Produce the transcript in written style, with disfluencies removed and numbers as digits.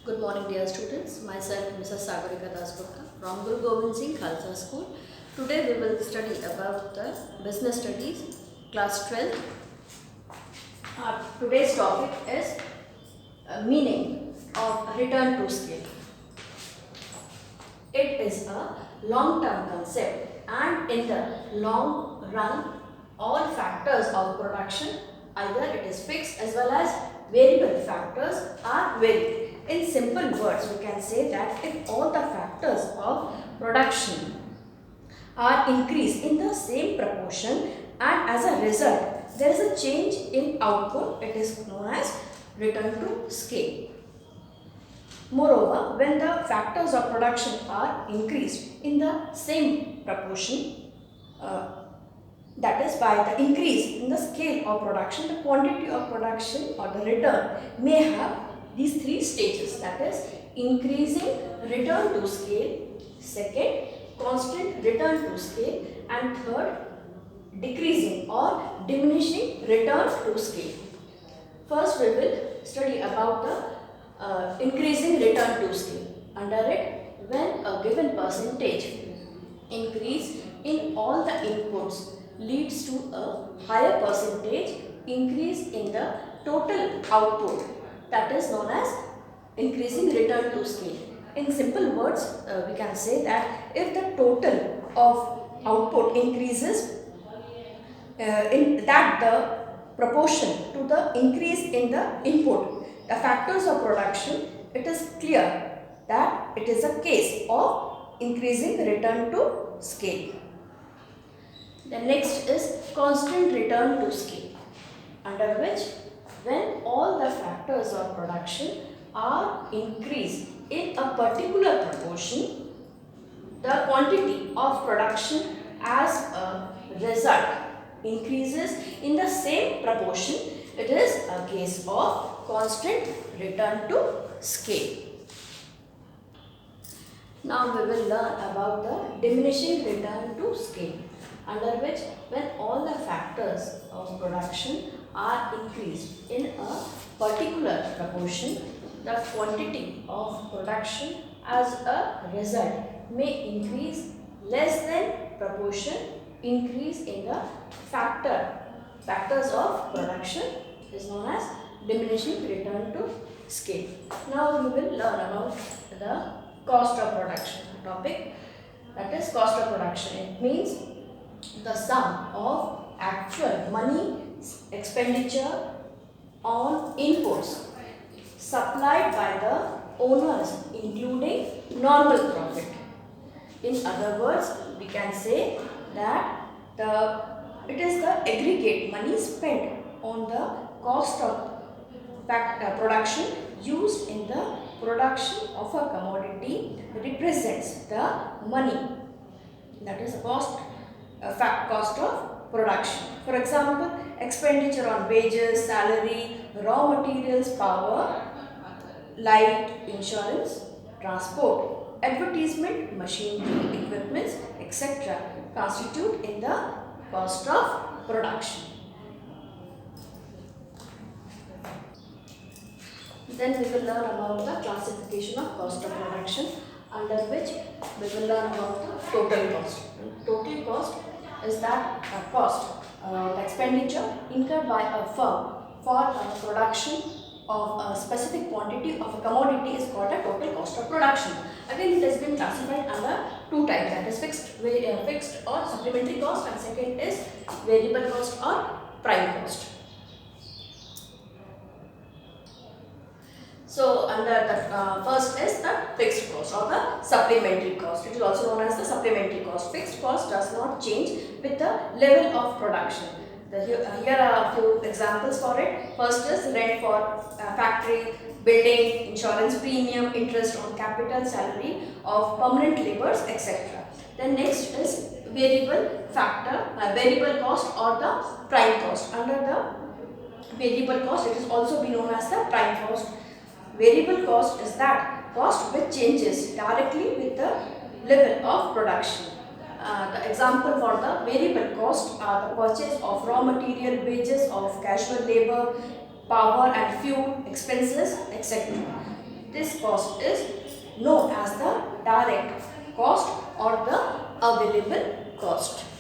Good morning, dear students. Myself, Mrs. Sagarika Dasgupta from Guru Gobind Singh Khalsa School. Today we will study about the business studies, class 12. Today's topic is meaning of return to scale. It is a long-term concept, and in the long run, all factors of production, either it is fixed as well as variable factors, are varied. In simple words, we can say that if all the factors of production are increased in the same proportion and as a result there is a change in output, it is known as return to scale. Moreover, when the factors of production are increased in the same proportion, that is by the increase in the scale of production, the quantity of production or the return may have these three stages, that is increasing return to scale, second constant return to scale, and third decreasing or diminishing return to scale. First we will study about the increasing return to scale. Under it, when a given percentage increase in all the inputs leads to a higher percentage increase in the total output, that is known as increasing return to scale. In simple words, we can say that if the total of output increases, in that the proportion to the increase in the input, the factors of production, it is clear that it is a case of increasing return to scale. The next is constant return to scale, under which when all the factors of production are increased in a particular proportion, the quantity of production as a result increases in the same proportion. It is a case of constant return to scale. Now we will learn about the diminishing return to scale, under which when all the factors of production are increased in a particular proportion, the quantity of production as a result may increase less than proportion increase in the factors of production is known as diminishing return to scale. Now we will learn about the cost of production topic, that is cost of production. It means the sum of actual money expenditure on inputs supplied by the owners including normal profit. In other words, we can say that it is the aggregate money spent on the cost of production used in the production of a commodity represents the money, that is cost of production. For example, expenditure on wages, salary, raw materials, power, light, insurance, transport, advertisement, machinery, equipments, etc. constitute in the cost of production. Then we will learn about the classification of cost of production, under which we will learn about the total cost. Total cost is that cost, expenditure incurred by a firm for production of a specific quantity of a commodity is called a total cost of production. Again, it has been classified under two types, that is fixed or supplementary cost, and second is variable cost or prime cost. So under the first is the fixed cost or the supplementary cost. It is also known as the supplementary cost. Fixed cost does not change with the level of production. Here are a few examples for it. First is rent for factory, building, insurance premium, interest on capital, salary of permanent laborers, etc. Then next is variable cost or the prime cost. Under the variable cost, it is also be known as the prime cost. Variable cost is that cost which changes directly with the level of production. The example for the variable cost are the purchase of raw material, wages of casual labor, power and fuel expenses, etc. this cost is known as the direct cost or the available cost.